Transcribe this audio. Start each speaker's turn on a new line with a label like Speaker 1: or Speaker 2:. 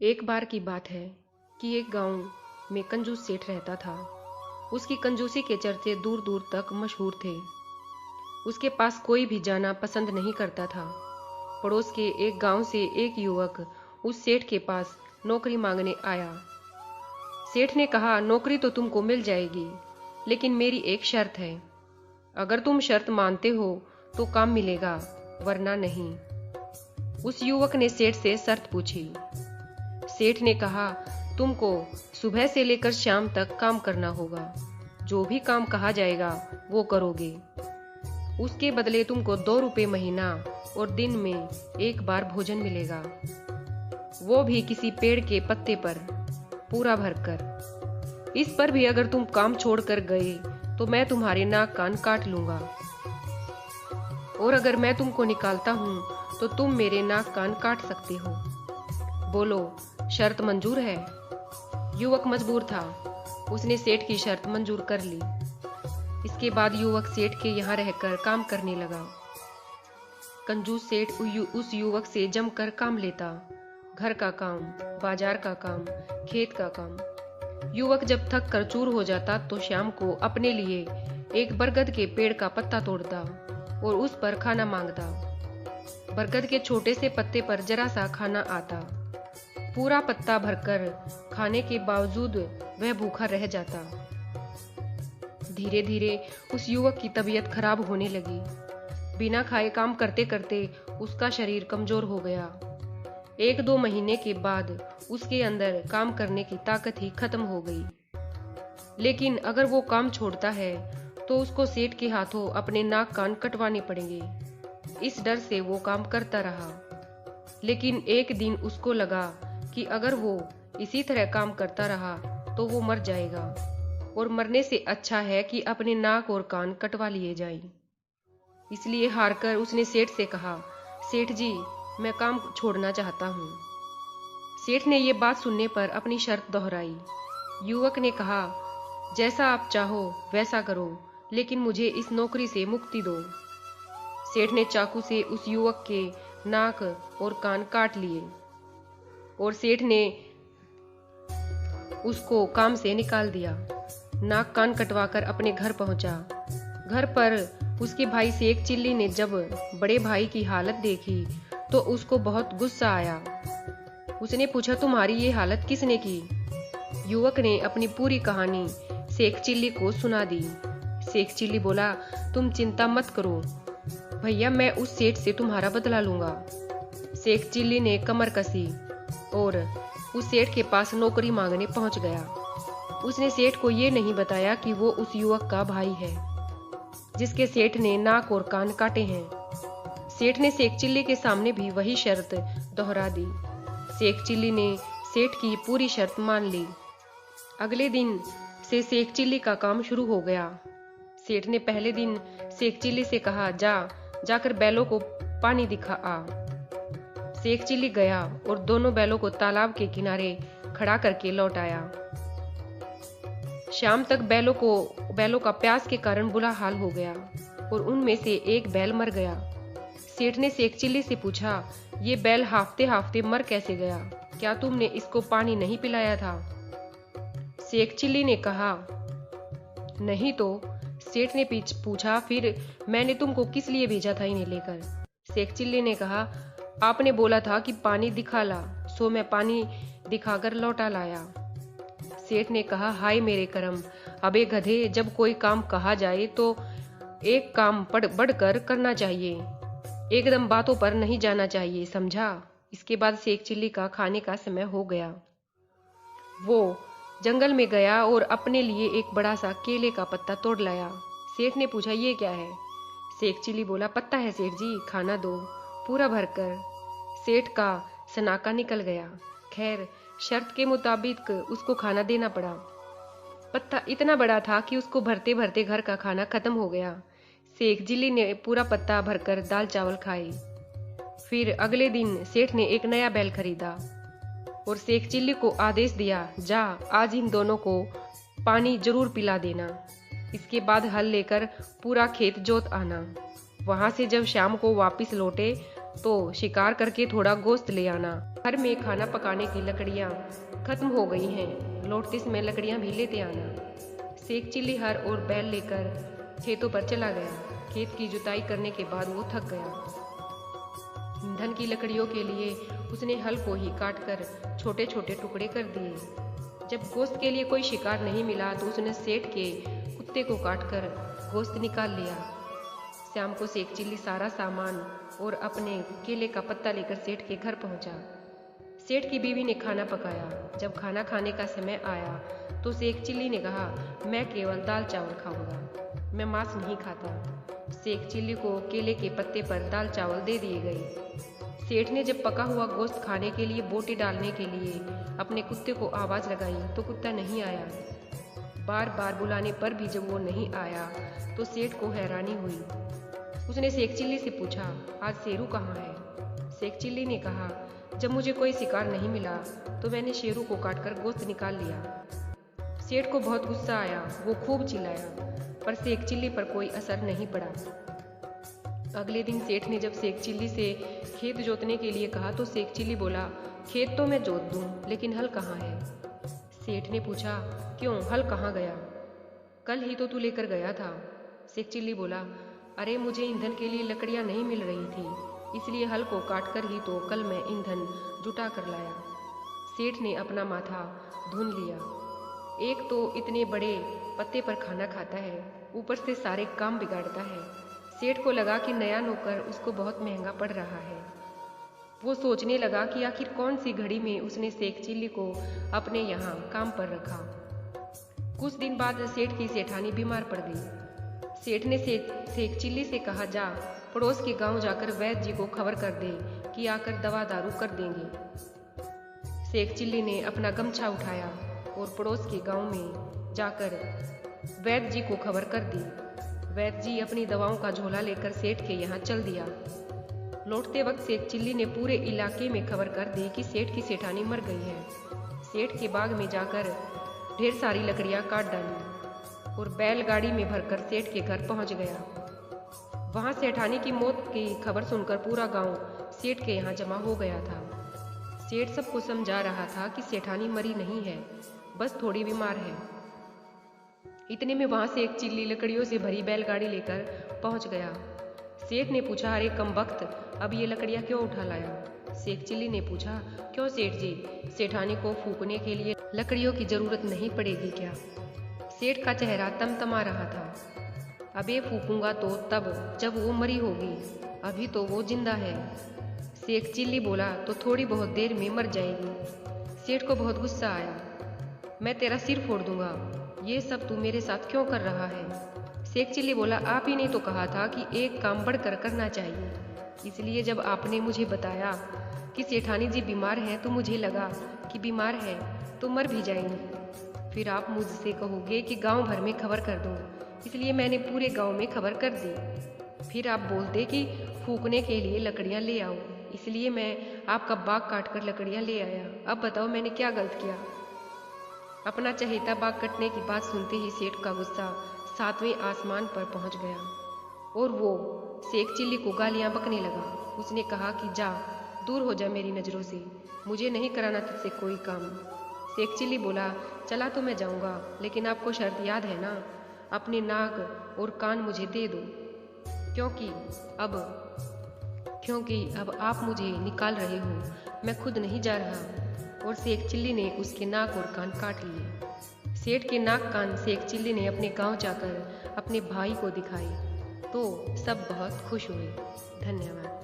Speaker 1: एक बार की बात है कि एक गांव में कंजूस सेठ रहता था। उसकी कंजूसी के चर्चे दूर दूर तक मशहूर थे। उसके पास कोई भी जाना पसंद नहीं करता था। पड़ोस के एक गांव से एक युवक उस सेठ के पास नौकरी मांगने आया। सेठ ने कहा, नौकरी तो तुमको मिल जाएगी, लेकिन मेरी एक शर्त है। अगर तुम शर्त मानते हो तो काम मिलेगा, वरना नहीं। उस युवक ने सेठ से शर्त पूछी। सेठ ने कहा, तुमको सुबह से लेकर शाम तक काम करना होगा। जो भी काम कहा जाएगा वो करोगे। उसके बदले तुमको 2 रुपये महीना और दिन में एक बार भोजन मिलेगा, वो भी किसी पेड़ के पत्ते पर पूरा भरकर। इस पर भी अगर तुम काम छोड़कर गए तो मैं तुम्हारे नाक कान काट लूंगा, और अगर मैं तुमको निकालता हूँ तो तुम मेरे नाक कान काट सकते हो। बोलो, शर्त मंजूर है? युवक मजबूर था। उसने सेठ की शर्त मंजूर कर ली। इसके बाद युवक सेठ के यहाँ रहकर काम करने लगा। कंजूस सेठ उस युवक से जमकर काम लेता। घर का काम, बाजार का काम, खेत का काम। युवक जब थक कर चूर हो जाता तो शाम को अपने लिए एक बरगद के पेड़ का पत्ता तोड़ता और उस पर खाना मांगता। बरगद के छोटे से पत्ते पर जरा सा खाना आता। पूरा पत्ता भरकर खाने के बावजूद वह भूखा रह जाता। धीरे धीरे उस युवक की तबीयत खराब होने लगी। बिना खाए काम करते करते उसका शरीर कमजोर हो गया। 1-2 महीने के बाद उसके अंदर काम करने की ताकत ही खत्म हो गई। लेकिन अगर वो काम छोड़ता है तो उसको सेठ के हाथों अपने नाक कान कटवाने पड़ेंगे। इस डर से वो काम करता रहा। लेकिन एक दिन उसको लगा कि अगर वो इसी तरह काम करता रहा तो वो मर जाएगा, और मरने से अच्छा है कि अपने नाक और कान कटवा लिए जाएं। इसलिए हारकर उसने सेठ से कहा, सेठ जी, मैं काम छोड़ना चाहता हूँ। सेठ ने ये बात सुनने पर अपनी शर्त दोहराई। युवक ने कहा, जैसा आप चाहो वैसा करो, लेकिन मुझे इस नौकरी से मुक्ति दो। सेठ ने चाकू से उस युवक के नाक और कान काट लिए और सेठ ने उसको काम से निकाल दिया। नाक कान कटवाकर अपने घर पहुंचा। घर पर उसके भाई शेख चिल्ली ने जब बड़े भाई की हालत देखी तो उसको बहुत गुस्सा आया। उसने पूछा, तुम्हारी ये हालत किसने की? युवक ने अपनी पूरी कहानी शेख चिल्ली को सुना दी। शेख चिल्ली बोला, तुम चिंता मत करो भैया, मैं उस सेठ से तुम्हारा बदला लूंगा। शेख चिल्ली ने कमर कसी और उस सेठ के पास नौकरी मांगने पहुंच गया। उसने सेठ को ये नहीं बताया कि वो उस युवक का भाई है जिसके सेठ ने नाक और कान काटे हैं। सेठ ने शेख चिल्ली के सामने भी वही शर्त दोहरा दी। शेख चिल्ली ने सेठ की पूरी शर्त मान ली। अगले दिन से शेख चिल्ली का काम शुरू हो गया। सेठ ने पहले दिन शेख चिल्ली से कहा, जाकर बैलों को पानी दिखा आ। शेख चिल्ली गया और दोनों बैलों को तालाब के किनारे खड़ा करके लौट आया। शाम तक बैलों का प्यास के कारण बुरा हाल हो गया और उनमें से एक बैल मर गया। सेठ ने शेख चिल्ली से पूछा, ये बैल हाफते हाफते मर कैसे गया? क्या तुमने इसको पानी नहीं पिलाया था? शेख चिल्ली ने कहा, नहीं तो। सेठ ने पूछा, फिर मैंने तुमको किस लिए भेजा था इन्हें लेकर? शेख चिल्ली ने कहा, आपने बोला था कि पानी दिखा ला, सो मैं पानी दिखाकर लौटा लाया। सेठ ने कहा, हाय मेरे करम, अबे गधे, जब कोई काम कहा जाए तो एक काम बढ़कर करना चाहिए, एकदम बातों पर नहीं जाना चाहिए, समझा? इसके बाद शेख चिल्ली का खाने का समय हो गया। वो जंगल में गया और अपने लिए एक बड़ा सा केले का पत्ता तोड़ लाया। सेठ ने पूछा, ये क्या है? शेख चिल्ली बोला, पत्ता है सेठ जी, खाना दो पूरा भरकर। सेठ का सनाका निकल गया। खैर, शर्त के मुताबिक उसको खाना देना पड़ा। पत्ता इतना बड़ा था कि उसको भरते भरते घर का खाना खत्म हो गया। शेख चिल्ली ने पूरा पत्ता भरकर दाल चावल खाए। फिर अगले दिन सेठ ने एक नया बैल खरीदा और शेख चिल्ली को आदेश दिया, जा आज इन दोनों को पानी जरूर पिला देना। इसके बाद हल लेकर पूरा खेत जोत आना। वहां से जब शाम को वापस लौटे तो शिकार करके थोड़ा गोश्त ले आना। घर में खाना पकाने की लकड़ियाँ खत्म हो गई हैं, लौटते समय लकड़ियाँ भी लेते आना। शेख चिल्ली हर और बैल लेकर खेतों पर चला गया। खेत की जुताई करने के बाद वो थक गया। ईंधन की लकड़ियों के लिए उसने हल को ही काटकर छोटे छोटे टुकड़े कर दिए। जब गोश्त के लिए कोई शिकार नहीं मिला तो उसने सेठ के कुत्ते को काटकर गोश्त निकाल लिया। शाम को शेख चिल्ली सारा सामान और अपने केले का पत्ता लेकर सेठ के घर पहुंचा। सेठ की बीवी ने खाना पकाया। जब खाना खाने का समय आया तो शेख चिल्ली ने कहा, मैं केवल दाल चावल खाऊंगा, मैं मांस नहीं खाता। शेख चिल्ली को केले के पत्ते पर दाल चावल दे दिए गए। सेठ ने जब पका हुआ गोश्त खाने के लिए बोटी डालने के लिए अपने कुत्ते को आवाज लगाई तो कुत्ता नहीं आया। बार बार बुलाने पर भी जब वो नहीं आया तो सेठ को हैरानी हुई। उसने शेख चिल्ली से पूछा, आज शेरू कहाँ है? शेख चिल्ली ने कहा, जब मुझे कोई शिकार नहीं मिला तो मैंने शेरू को काटकर गोश्त निकाल लिया। सेठ को बहुत गुस्सा आया, वो खूब चिल्लाया, पर शेख चिल्ली पर कोई असर नहीं पड़ा। अगले दिन सेठ ने जब शेख चिल्ली से खेत जोतने के लिए कहा तो शेख चिल्ली बोला, खेत तो मैं जोत दूं, लेकिन हल कहाँ है? सेठ ने पूछा, क्यों, हल कहाँ गया? कल ही तो तू लेकर गया था। शेख चिल्ली बोला, अरे मुझे ईंधन के लिए लकड़ियाँ नहीं मिल रही थी, इसलिए हल को काटकर ही तो कल मैं ईंधन जुटा कर लाया। सेठ ने अपना माथा धुन लिया। एक तो इतने बड़े पत्ते पर खाना खाता है, ऊपर से सारे काम बिगाड़ता है। सेठ को लगा कि नया नौकर उसको बहुत महंगा पड़ रहा है। वो सोचने लगा कि आखिर कौन सी घड़ी में उसने शेख चिल्ली को अपने यहाँ काम पर रखा। कुछ दिन बाद सेठ की सेठानी बीमार पड़ गई। सेठ ने शेख चिल्ली से कहा, जा पड़ोस के गांव जाकर वैद्य जी को खबर कर दे कि आकर दवा दारू कर देंगे। शेख चिल्ली ने अपना गमछा उठाया और पड़ोस के गांव में जाकर वैद्य जी को खबर कर दी। वैद्य जी अपनी दवाओं का झोला लेकर सेठ के यहाँ चल दिया। लौटते वक्त शेख चिल्ली ने पूरे इलाके में खबर कर दी कि सेठ की सेठानी मर गई है। सेठ के बाग में जाकर ढेर सारी लकड़ियाँ काट डाली और बैलगाड़ी में भरकर सेठ के घर पहुँच गया। वहाँ सेठानी की मौत की खबर सुनकर पूरा गांव सेठ के यहाँ जमा हो गया था। सेठ सबको समझा रहा था कि सेठानी मरी नहीं है, बस थोड़ी बीमार है। इतने में वहां से एक चिल्ली लकड़ियों से भरी बैलगाड़ी लेकर पहुंच गया। सेठ ने पूछा, अरे कमबख्त, अब ये लकड़ियां क्यों उठा लाया? शेख चिल्ली ने पूछा, क्यों सेठ जी, सेठानी को फूकने के लिए लकड़ियों की जरूरत नहीं पड़ेगी क्या? सेठ का चेहरा तमतमा रहा था। अबे फूकूंगा तो तब जब वो मरी होगी, अभी तो वो जिंदा है। शेख चिल्ली बोला, तो थोड़ी बहुत देर में मर जाएगी। सेठ को बहुत गुस्सा आया, मैं तेरा सिर फोड़ दूंगा, ये सब तू मेरे साथ क्यों कर रहा है? शेख चिल्ली बोला, आप ही ने तो कहा था कि एक काम बढ़कर करना चाहिए, इसलिए जब आपने मुझे बताया कि सेठानी जी बीमार हैं तो मुझे लगा कि बीमार है तो मर भी जाएंगी, फिर आप मुझसे कहोगे कि गांव भर में खबर कर दो, इसलिए मैंने पूरे गांव में खबर कर दी। फिर आप बोलते कि फूकने के लिए लकड़ियां ले आओ, इसलिए मैं आपका बाग काटकर लकड़ियां ले आया। अब बताओ मैंने क्या गलत किया? अपना चहेता बाग कटने की बात सुनते ही सेठ का गुस्सा 7वें आसमान पर पहुंच गया और वो शेख चिल्ली को गालियां बकने लगा। उसने कहा कि जा, दूर हो जा मेरी नज़रों से, मुझे नहीं कराना तुझसे कोई काम। शेख चिल्ली बोला, चला तो मैं जाऊंगा, लेकिन आपको शर्त याद है ना, अपने नाक और कान मुझे दे दो, क्योंकि अब आप मुझे निकाल रहे हो, मैं खुद नहीं जा रहा। और शेख चिल्ली ने उसके नाक और कान काट लिए। सेठ के नाक कान शेख चिल्ली ने अपने गांव जाकर अपने भाई को दिखाए तो सब बहुत खुश हुए। धन्यवाद।